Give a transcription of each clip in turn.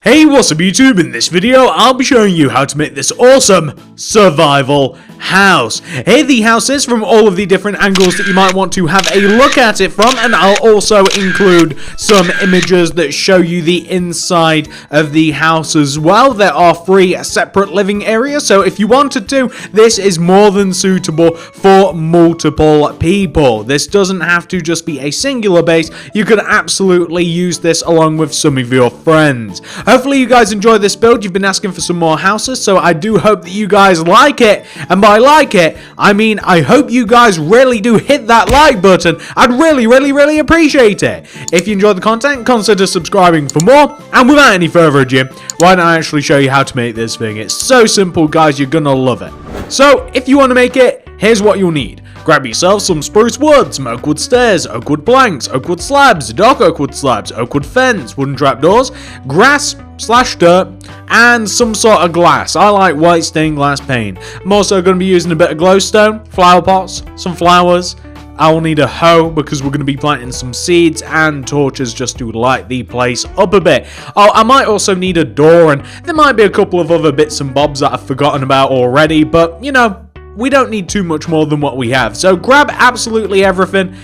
Hey, what's up YouTube? In this video, I'll be showing you how to make this awesome survival house. Here the house is from all of the different angles that you might want to have a look at it from, and I'll also include some images that show you the inside of the house as well. There are 3 separate living areas, so if you wanted to, this is more than suitable for multiple people. This doesn't have to just be a singular base. You could absolutely use this along with some of your friends. Hopefully you guys enjoy this build. You've been asking for some more houses, so I do hope that you guys like it. And by like it, I mean I hope you guys really do hit that like button. I'd really appreciate it. If you enjoyed the content, consider subscribing for more. And without any further ado, why don't I actually show you how to make this thing? It's so simple, guys. You're gonna love it. So if you want to make it, here's what you'll need. Grab yourself some spruce wood, some oak wood stairs, oak wood planks, oak wood slabs, dark oak wood slabs, oak wood fence, wooden trapdoors, grass/dirt, and some sort of glass. I like white stained glass paint. I'm also going to be using a bit of glowstone, flower pots, some flowers. I will need a hoe because we're going to be planting some seeds, and torches just to light the place up a bit. Oh, I might also need a door, and there might be a couple of other bits and bobs that I've forgotten about already, but you know, we don't need too much more than what we have. So grab absolutely everything.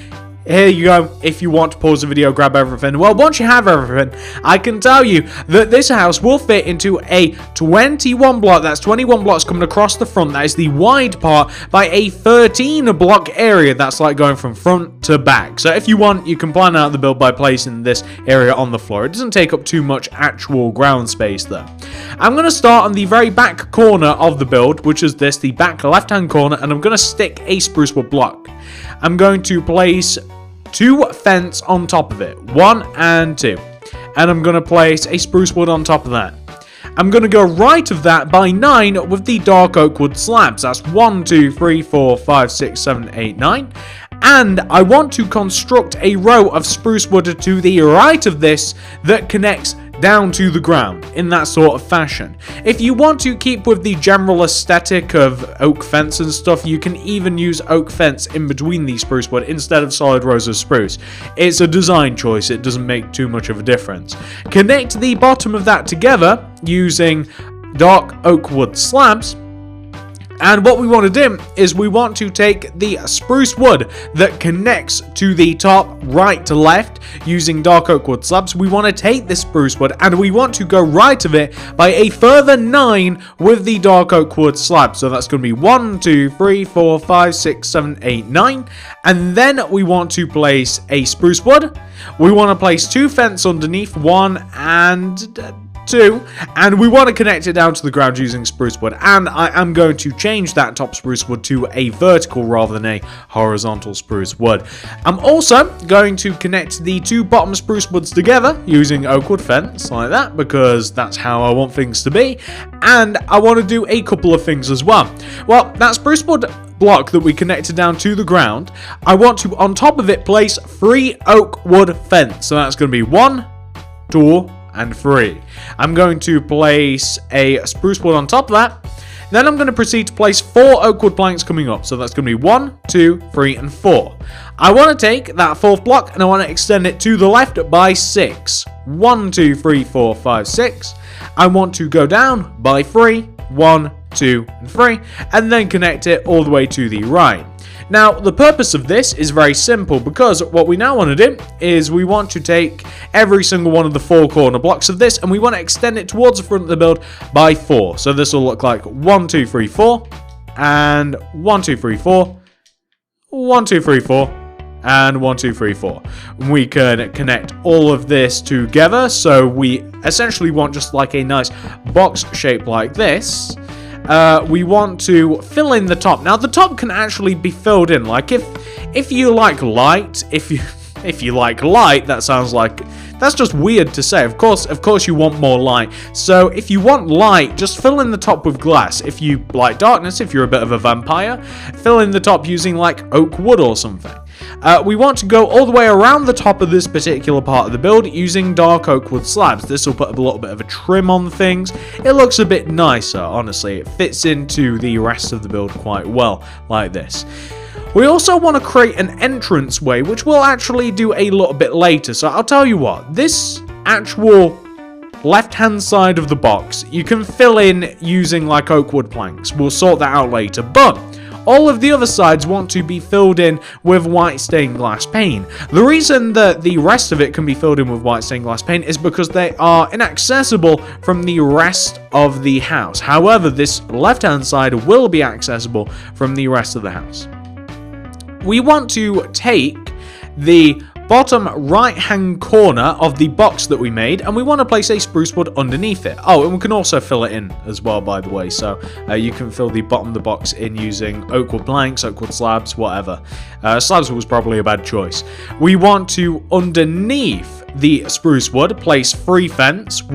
Here you go. If you want to pause the video, grab everything. Well, once you have everything, I can tell you that this house will fit into a 21 block. That's 21 blocks coming across the front. That is the wide part by a 13 block area. That's like going from front to back. So if you want, you can plan out the build by placing this area on the floor. It doesn't take up too much actual ground space though. I'm going to start on the very back corner of the build, which is this, the back left-hand corner, and I'm going to stick a spruce wood block. I'm going to place 2 fence on top of it, 1 and 2, and I'm going to place a spruce wood on top of that. I'm going to go right of that by 9 with the dark oak wood slabs. That's 1, 2, 3, 4, 5, 6, 7, 8, 9. And I want to construct a row of spruce wood to the right of this that connects down to the ground in that sort of fashion. If you want to keep with the general aesthetic of oak fence and stuff, you can even use oak fence in between the spruce wood instead of solid rows of spruce. It's a design choice. It doesn't make too much of a difference. Connect the bottom of that together using dark oak wood slabs. And what we want to do is we want to take the spruce wood that connects to the top right to left using dark oak wood slabs. We want to take this spruce wood and we want to go right of it by a further 9 with the dark oak wood slab. So that's going to be 1, 2, 3, 4, 5, 6, 7, 8, 9. And then we want to place a spruce wood. We want to place 2 fence underneath, 1 and 2, and we want to connect it down to the ground using spruce wood, and I am going to change that top spruce wood to a vertical rather than a horizontal spruce wood. I'm also going to connect the 2 bottom spruce woods together using oak wood fence like that, because that's how I want things to be, and I want to do a couple of things as well. Well, that spruce wood block that we connected down to the ground, I want to on top of it place 3 oak wood fence. So that's going to be 1, 2, and 3. I'm going to place a spruce wood on top of that. Then I'm going to proceed to place 4 oak wood planks coming up. So that's going to be 1, 2, 3, and 4. I want to take that 4th block and I want to extend it to the left by 6. 1, 2, 3, 4, 5, 6. I want to go down by 3. 1, 2, and 3. And then connect it all the way to the right. Now, the purpose of this is very simple, because what we now want to do is we want to take every single one of the 4 corner blocks of this and we want to extend it towards the front of the build by 4. So this will look like 1, 2, 3, 4, and 1, 2, 3, 4, 1, 2, 3, 4, and 1, 2, 3, 4. We can connect all of this together, so we essentially want just like a nice box shape like this. We want to fill in the top. Now the top can actually be filled in. Like if you like light, if you like light, that sounds like that's just weird to say. Of course you want more light. So if you want light, just fill in the top with glass. If you like darkness, if you're a bit of a vampire, fill in the top using like oak wood or something. We want to go all the way around the top of this particular part of the build using dark oak wood slabs. This will put a little bit of a trim on things. It looks a bit nicer, honestly. It fits into the rest of the build quite well, like this. We also want to create an entranceway, which we'll actually do a little bit later. So I'll tell you what, this actual left-hand side of the box, you can fill in using like oak wood planks. We'll sort that out later, but all of the other sides want to be filled in with white stained glass paint. The reason that the rest of it can be filled in with white stained glass paint is because they are inaccessible from the rest of the house. However, this left-hand side will be accessible from the rest of the house. We want to take the bottom right-hand corner of the box that we made, and we want to place a spruce wood underneath it. Oh, and we can also fill it in as well, by the way, so you can fill the bottom of the box in using oak wood planks, oak wood slabs, whatever. Slabs was probably a bad choice. We want to, underneath the spruce wood, place 3 fence, 2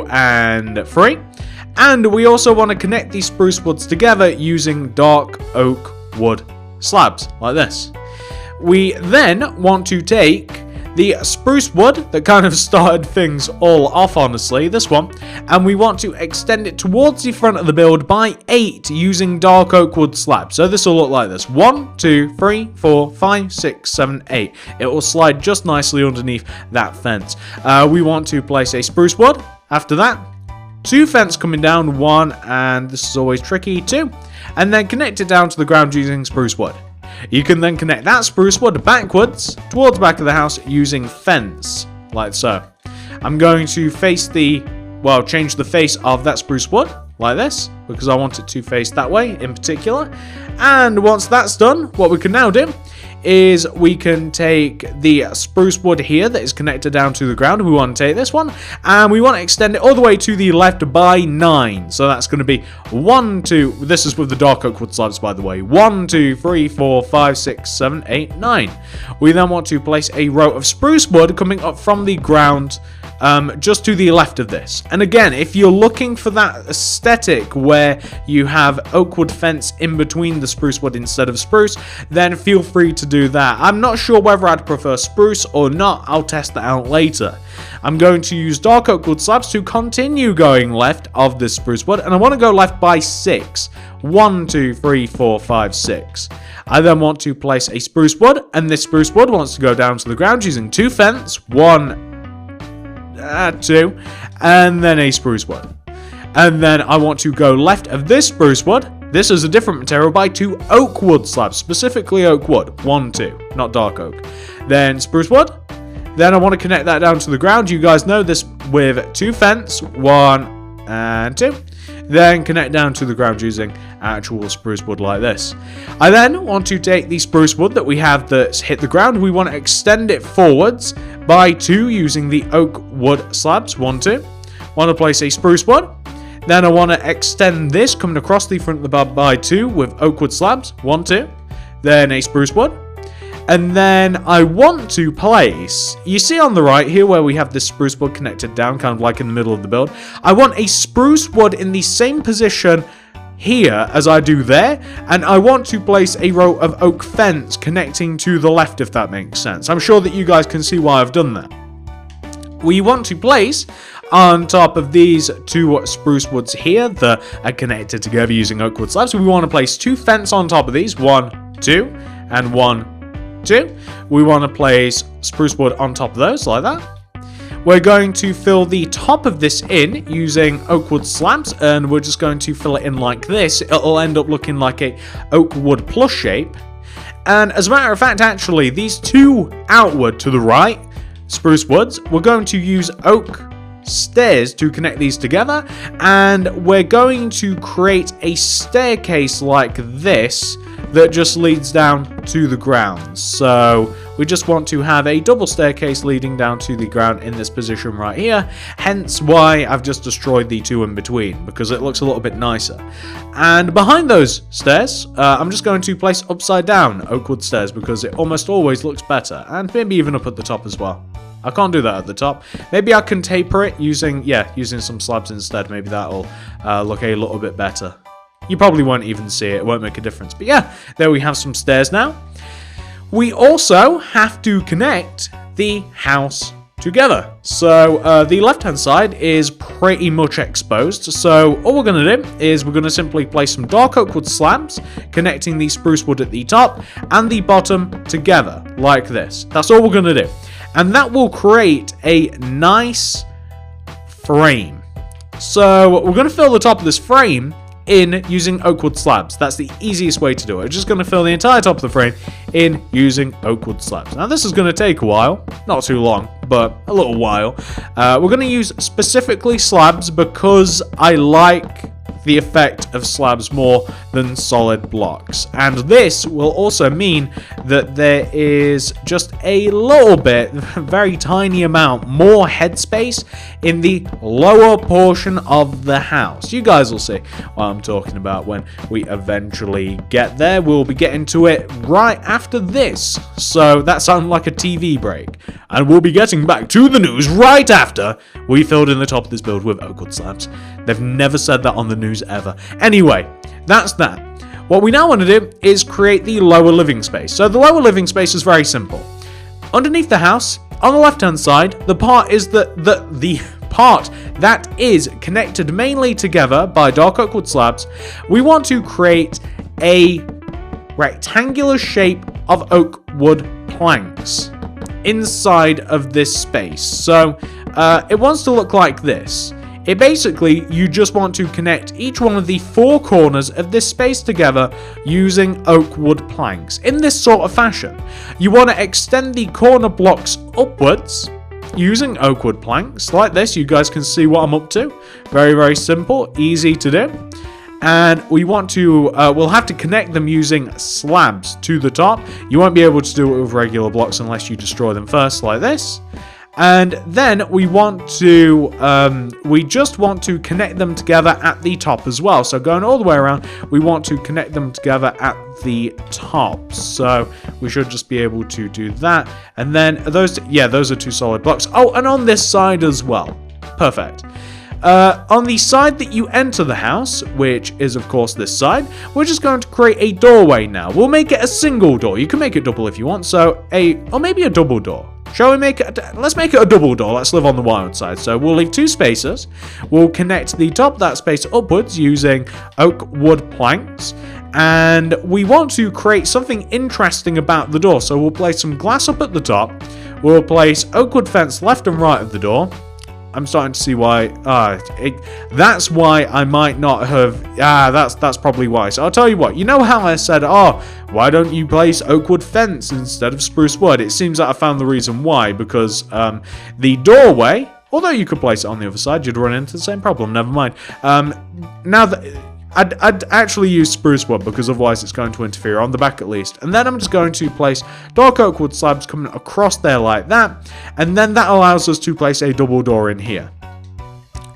and 3. And we also want to connect these spruce woods together using dark oak wood slabs, like this. We then want to take the spruce wood that kind of started things all off, honestly, this one, and we want to extend it towards the front of the build by 8 using dark oak wood slabs. So this will look like this: 1, 2, 3, 4, 5, 6, 7, 8. It will slide just nicely underneath that fence. We want to place a spruce wood after that, 2 fence coming down, 1, and this is always tricky, 2, and then connect it down to the ground using spruce wood. You can then connect that spruce wood backwards towards the back of the house using fence, like so. I'm going to change the face of that spruce wood, like this, because I want it to face that way in particular. And once that's done, what we can now do is we can take the spruce wood here that is connected down to the ground. We want to take this one, and we want to extend it all the way to the left by 9. So that's going to be 1, 2, this is with the dark oak wood slabs, by the way, 1, 2, 3, 4, 5, 6, 7, 8, 9. We then want to place a row of spruce wood coming up from the ground just to the left of this. And again, if you're looking for that aesthetic where you have oak wood fence in between the spruce wood instead of spruce, then feel free to do that. I'm not sure whether I'd prefer spruce or not. I'll test that out later. I'm going to use dark oak wood slabs to continue going left of this spruce wood, and I want to go left by 6. 1, 2, 3, 4, 5, 6. I then want to place a spruce wood, and this spruce wood wants to go down to the ground using 2 fence, 1, 2, and then a spruce wood. And then I want to go left of this spruce wood. This is a different material by 2 oak wood slabs, specifically oak wood. 1, 2, not dark oak. Then spruce wood. Then I want to connect that down to the ground. You guys know this with 2 fence, 1 and 2. Then connect down to the ground using actual spruce wood like this. I then want to take the spruce wood that we have that's hit the ground. We want to extend it forwards by 2 using the oak wood slabs. 1, 2. Want to place a spruce wood. Then I want to extend this coming across the front of the bed by 2 with oak wood slabs. 1, 2. Then a spruce wood. And then I want to place, you see on the right here where we have this spruce wood connected down, kind of like in the middle of the build. I want a spruce wood in the same position here as I do there, and I want to place a row of oak fence connecting to the left, if that makes sense. I'm sure that you guys can see why I've done that. We want to place on top of these 2 spruce woods here that are connected together using oak wood slabs. So we want to place 2 fence on top of these, 1, 2, and 1, 2. We want to place spruce wood on top of those, like that. We're going to fill the top of this in using oak wood slabs, and we're just going to fill it in like this. It'll end up looking like a oak wood plus shape. And as a matter of fact, actually, these 2 outward to the right spruce woods, we're going to use oak stairs to connect these together, and we're going to create a staircase like this that just leads down to the ground. So we just want to have a double staircase leading down to the ground in this position right here, hence why I've just destroyed the 2 in between, because it looks a little bit nicer. And behind those stairs, I'm just going to place upside down oak wood stairs, because it almost always looks better, and maybe even up at the top as well. I can't do that at the top. Maybe I can taper it using some slabs instead. Maybe that'll look a little bit better. You probably won't even see it. It won't make a difference. But yeah, there we have some stairs now. We also have to connect the house together. So the left-hand side is pretty much exposed. So all we're going to do is we're going to simply place some dark oak wood slabs, connecting the spruce wood at the top and the bottom together, like this. That's all we're going to do. and that will create a nice frame. So we're going to fill the top of this frame in using oak wood slabs. That's the easiest way to do it. We're just going to fill the entire top of the frame in using oak wood slabs. Now this is going to take a while, not too long, but a little while. We're going to use specifically slabs because I like the effect of slabs more than solid blocks. And this will also mean that there is just a little bit, very tiny amount, more headspace in the lower portion of the house. You guys will see what I'm talking about when we eventually get there. We'll be getting to it right after this. So that sounded like a TV break. And we'll be getting back to the news right after we filled in the top of this build with oak wood slabs. They've never said that on the news ever. Anyway, that's that. What we now want to do is create the lower living space. So the lower living space is very simple. Underneath the house, on the left-hand side, the part that is connected mainly together by dark oak wood slabs, we want to create a rectangular shape of oak wood planks inside of this space. So it wants to look like this. It basically, you just want to connect each one of the four corners of this space together using oak wood planks in this sort of fashion. You want to extend the corner blocks upwards using oak wood planks like this. You guys can see what I'm up to. Very, very simple, easy to do. And we want to, we'll have to connect them using slabs to the top. You won't be able to do it with regular blocks unless you destroy them first like this. And then we want to, we just want to connect them together at the top as well. So going all the way around, we want to connect them together at the top. So we should just be able to do that. And then those are two solid blocks. Oh, and on this side as well. Perfect. On the side that you enter the house, which is of course this side, we're just going to create a doorway now. We'll make it a single door. You can make it double if you want. So or maybe a double door. Shall we make it? Let's make it a double door. Let's live on the wild side. So we'll leave two spaces. We'll connect the top of that space upwards using oak wood planks. And we want to create something interesting about the door. So we'll place some glass up at the top. We'll place oak wood fence left and right of the door. I'm starting to see why. That's why I might not have. That's probably why. So I'll tell you what. You know how I said, why don't you place oak wood fence instead of spruce wood? It seems that I found the reason why. Because the doorway, although you could place it on the other side, you'd run into the same problem. Never mind. Now that I'd actually use spruce wood because otherwise it's going to interfere, on the back at least. And then I'm just going to place dark oak wood slabs coming across there like that. And then that allows us to place a double door in here.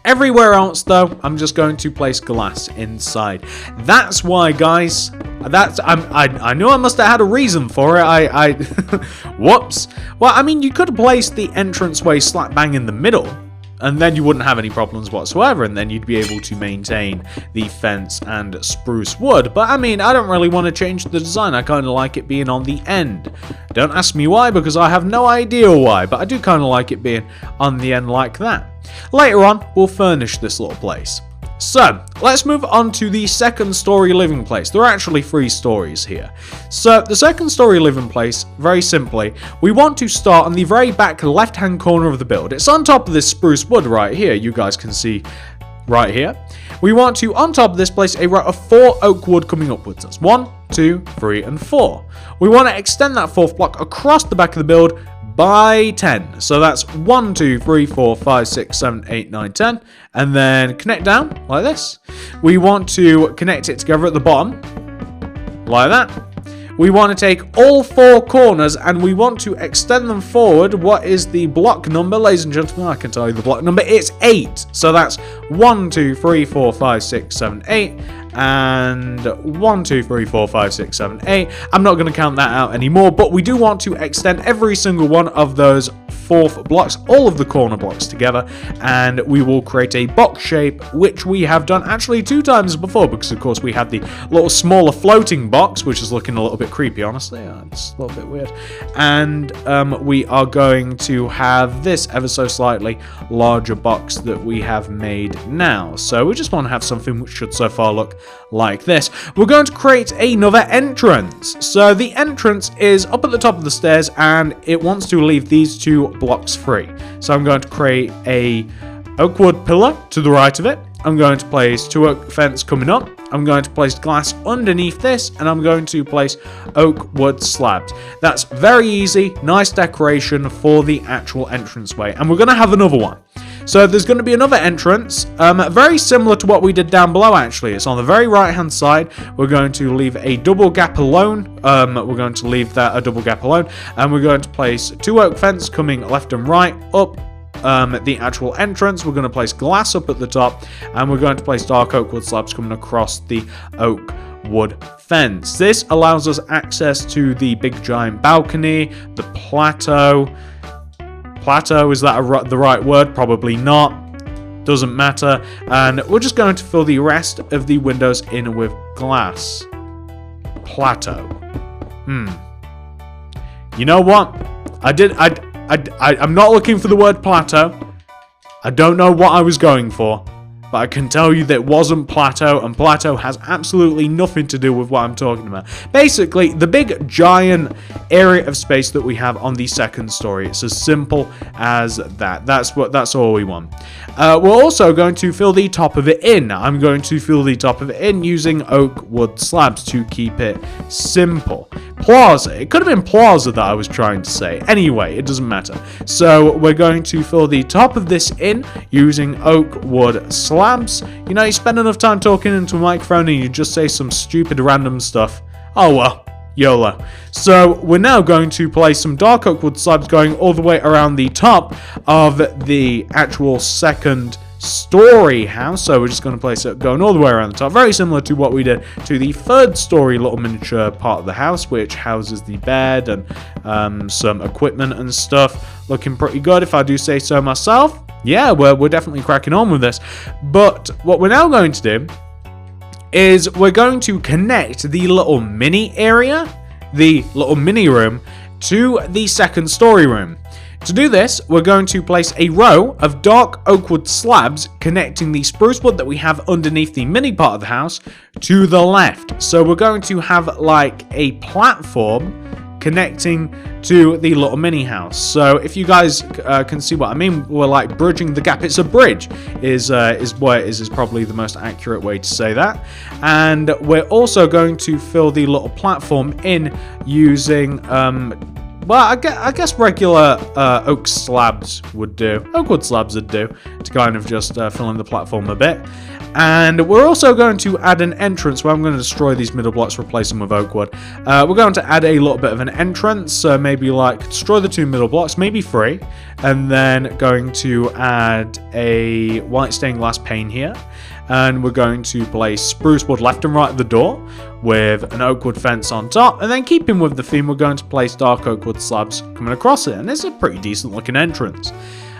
Everywhere else, though, I'm just going to place glass inside. That's why, guys. I knew I must have had a reason for it. Whoops. Well, I mean, you could have placed the entranceway slap bang in the middle. And then you wouldn't have any problems whatsoever, and then you'd be able to maintain the fence and spruce wood. But I mean, I don't really want to change the design. I kind of like it being on the end. Don't ask me why, because I have no idea why, but I do kind of like it being on the end like that. Later on, we'll furnish this little place. So, let's move on to the second story living place. There are actually 3 stories here. So, the second story living place, very simply, we want to start on the very back left-hand corner of the build. It's on top of this spruce wood right here. You guys can see right here. We want to, on top of this, place a row of 4 oak wood coming upwards. That's 1, 2, 3, and 4. We want to extend that 4th block across the back of the build by 10. So that's 1, 2, 3, 4, 5, 6, 7, 8, 9, 10. And then connect down like this. We want to connect it together at the bottom like that. We want to take all 4 corners and we want to extend them forward. What is the block number, ladies and gentlemen? I can tell you the block number. It's 8. So that's 1, 2, 3, 4, 5, 6, 7, 8. And 1, 2, 3, 4, 5, 6, 7, 8. I'm not going to count that out anymore, but we do want to extend every single one of those 4th blocks, all of the corner blocks together, and we will create a box shape, which we have done actually 2 times before, because of course we had the little smaller floating box, which is looking a little bit creepy, honestly. It's a little bit weird. And we are going to have this ever so slightly larger box that we have made inside now. So we just want to have something which should so far look like this. We're going to create another entrance. So the entrance is up at the top of the stairs, and it wants to leave these 2 blocks free. So I'm going to create a oak wood pillar to the right of it. I'm going to place 2 oak fence coming up. I'm going to place glass underneath this, and I'm going to place oak wood slabs. That's very easy, nice decoration for the actual entranceway. And we're going to have another one. So there's going to be another entrance, very similar to what we did down below actually. It's on the very right hand side. We're going to leave a double gap alone. We're going to leave that a double gap alone, and we're going to place 2 oak fence coming left and right up the actual entrance. We're going to place glass up at the top, and we're going to place dark oak wood slabs coming across the oak wood fence. This allows us access to the big giant balcony, the plateau. Plateau, is that the right word? Probably not. Doesn't matter. And we're just going to fill the rest of the windows in with glass. Plateau. You know what? I'm not looking for the word plateau. I don't know what I was going for, but I can tell you that it wasn't plateau, and plateau has absolutely nothing to do with what I'm talking about. Basically, the big giant area of space that we have on the second story. It's as simple as that. That's all we want. We're also going to fill the top of it in. I'm going to fill the top of it in using oak wood slabs to keep it simple. Plaza. It could have been plaza that I was trying to say. Anyway, it doesn't matter. So we're going to fill the top of this in using oak wood slabs. You know, you spend enough time talking into a microphone and you just say some stupid random stuff. Oh well. YOLO. So we're now going to place some dark oak wood slabs going all the way around the top of the actual second story house. So we're just going to place it going all the way around the top, very similar to what we did to the third story little miniature part of the house, which houses the bed and some equipment and stuff. Looking pretty good, if I do say so myself. Yeah, we're definitely cracking on with this. But what we're now going to do is we're going to connect the little mini area, the little mini room, to the second story room. To do this, we're going to place a row of dark oak wood slabs connecting the spruce wood that we have underneath the mini part of the house to the left. So we're going to have like a platform connecting to the little mini house. So if you guys can see what I mean, we're like bridging the gap. It's a bridge is what it is probably the most accurate way to say that. And we're also going to fill the little platform in using well, I guess regular oak slabs would do. Oak wood slabs would do to kind of just fill in the platform a bit. And we're also going to add an entrance where I'm going to destroy these middle blocks, replace them with oak wood. We're going to add a little bit of an entrance, so maybe like destroy the 2 middle blocks, maybe 3, and then going to add a white stained glass pane here. And we're going to place spruce wood left and right at the door with an oak wood fence on top. And then keeping with the theme, we're going to place dark oak wood slabs coming across it. And it's a pretty decent looking entrance.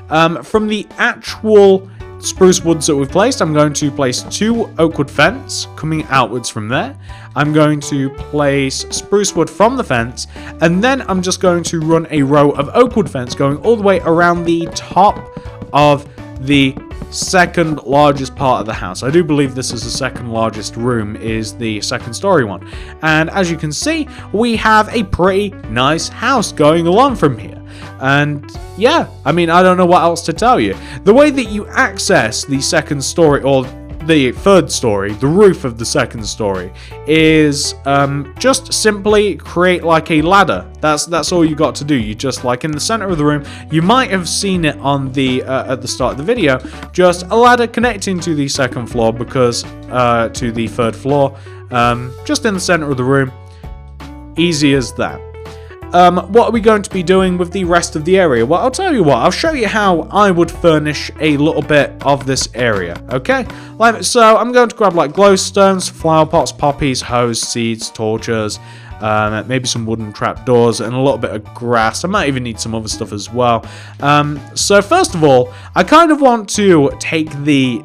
From the actual spruce woods that we've placed, I'm going to place 2 oak wood fence coming outwards from there. I'm going to place spruce wood from the fence, and then I'm just going to run a row of oak wood fence going all the way around the top of the second largest part of the house. I do believe this is the second largest room, is the second story one. And as you can see, we have a pretty nice house going along from here. And yeah, I mean, I don't know what else to tell you. The way that you access the second story, or the third story, the roof of the second story, is just simply create like a ladder. That's all you got to do. You just, like in the center of the room, you might have seen it on the at the start of the video, just a ladder connecting to the second floor, because to the third floor, just in the center of the room. Easy as that. What are we going to be doing with the rest of the area? Well, I'll tell you what, I'll show you how I would furnish a little bit of this area, okay? So I'm going to grab like glowstones, flower pots, poppies, hose, seeds, torches, maybe some wooden trapdoors, and a little bit of grass. I might even need some other stuff as well. So first of all, I kind of want to take the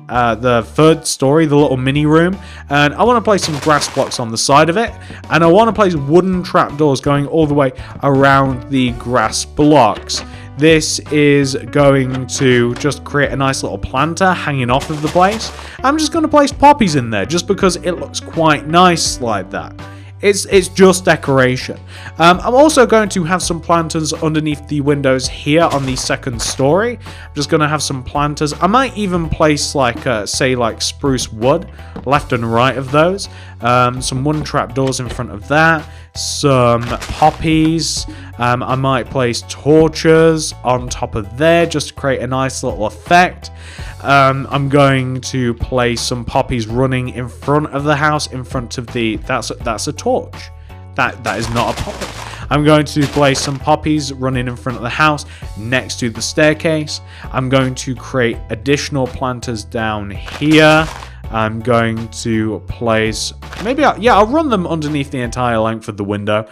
third story, the little mini room, and I want to place some grass blocks on the side of it, and I want to place wooden trapdoors going all the way around the grass blocks. this is going to just create a nice little planter hanging off of the place. I'm just going to place poppies in there just because it looks quite nice like that. It's just decoration. I'm also going to have some planters underneath the windows here on the second story. I'm just going to have some planters. I might even place like, say like spruce wood left and right of those. Some wooden trapdoors in front of that. Some poppies. I might place torches on top of there just to create a nice little effect. I'm going to place some poppies running in front of the house, in front of the... That's a torch. That is not a poppy. I'm going to place some poppies running in front of the house next to the staircase. I'm going to create additional planters down here. I'm going to place, I'll run them underneath the entire length of the window.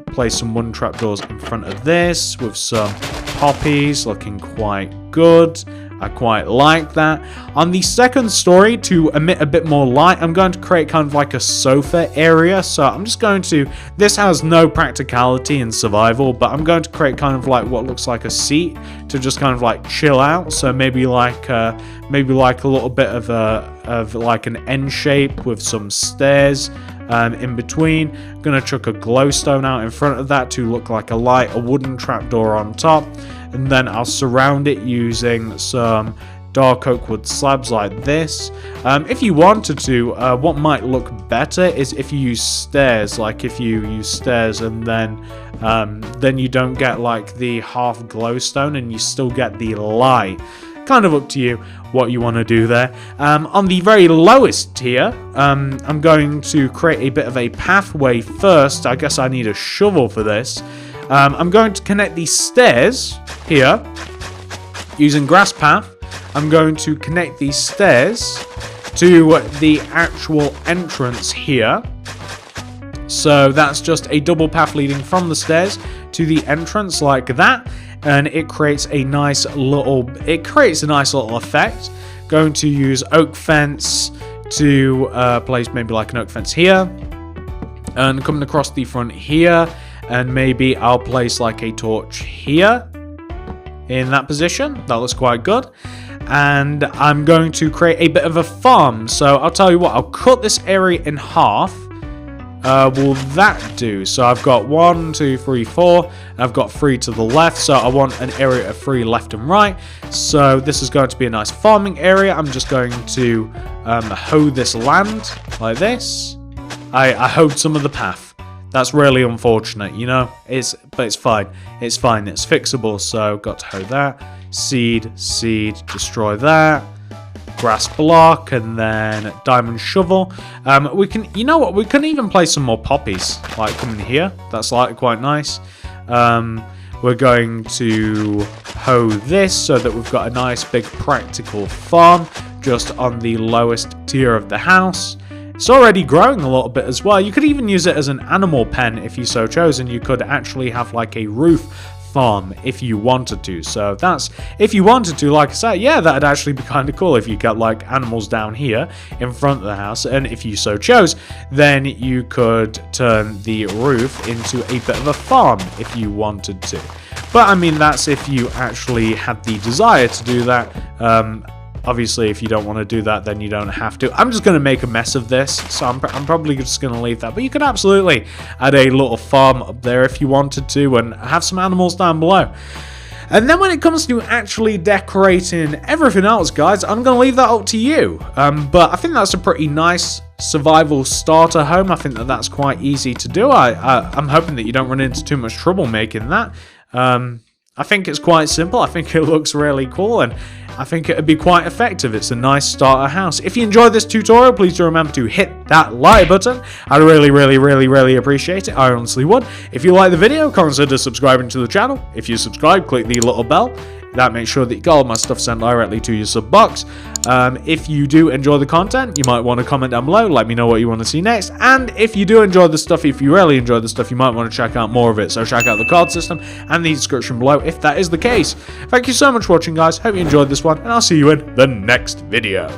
Place some wooden trapdoors in front of this with some poppies looking quite good. I quite like that. On the second story, to emit a bit more light, I'm going to create kind of like a sofa area. So I'm just going to, this has no practicality in survival, but I'm going to create kind of like what looks like a seat to just kind of like chill out. So maybe like a little bit of like an N shape with some stairs in between. I'm gonna chuck a glowstone out in front of that to look like a light, a wooden trapdoor on top, and then I'll surround it using some dark oak wood slabs like this. If you wanted to, what might look better is if you use stairs. Like if you use stairs and then you don't get like the half glowstone and you still get the light. Kind of up to you what you want to do there. On the very lowest tier, I'm going to create a bit of a pathway first. I guess I need a shovel for this. I'm going to connect these stairs here using grass path. I'm going to connect these stairs to the actual entrance here. So that's just a double path leading from the stairs to the entrance like that. And it creates a nice little effect. Going to use oak fence to place maybe like an oak fence here, and coming across the front here, and maybe I'll place like a torch here in that position. That looks quite good. And I'm going to create a bit of a farm. So I'll tell you what, I'll cut this area in half. Will that do? So I've got 1, 2, 3, 4. I've got 3 to the left. So I want an area of 3 left and right. So this is going to be a nice farming area. I'm just going to hoe this land like this. I hoed some of the path. That's really unfortunate, you know. But it's fine. It's fine. It's fixable. So got to hoe that. Seed, destroy that. Grass block, and then diamond shovel. We can, you know what, we can even place some more poppies like coming here. That's like quite nice. We're going to hoe this so that we've got a nice big practical farm just on the lowest tier of the house. It's already growing a little bit as well. You could even use it as an animal pen if you so chose, and you could actually have like a roof farm if you wanted to. So that's, if you wanted to, like I said, yeah, that'd actually be kind of cool if you got like animals down here in front of the house, and if you so chose, then you could turn the roof into a bit of a farm if you wanted to. But I mean, that's if you actually had the desire to do that. Obviously, if you don't want to do that, then you don't have to. I'm just going to make a mess of this, so I'm probably just going to leave that. But you could absolutely add a little farm up there if you wanted to, and have some animals down below. And then when it comes to actually decorating everything else, guys, I'm going to leave that up to you. But I think that's a pretty nice survival starter home. I think that that's quite easy to do. I'm hoping that you don't run into too much trouble making that. I think it's quite simple. I think it looks really cool, and I think it would be quite effective. It's a nice starter house. If you enjoyed this tutorial, please do remember to hit that like button. I'd really appreciate it. I honestly would. If you like the video, consider subscribing to the channel. If you subscribe, click the little bell. That makes sure that you get all my stuff sent directly to your sub box. If you do enjoy the content, you might want to comment down below, let me know what you want to see next. And if you do enjoy the stuff, if you really enjoy the stuff, you might want to check out more of it. So check out the card system and the description below if that is the case. Thank you so much for watching, guys. Hope you enjoyed this one, and I'll see you in the next video.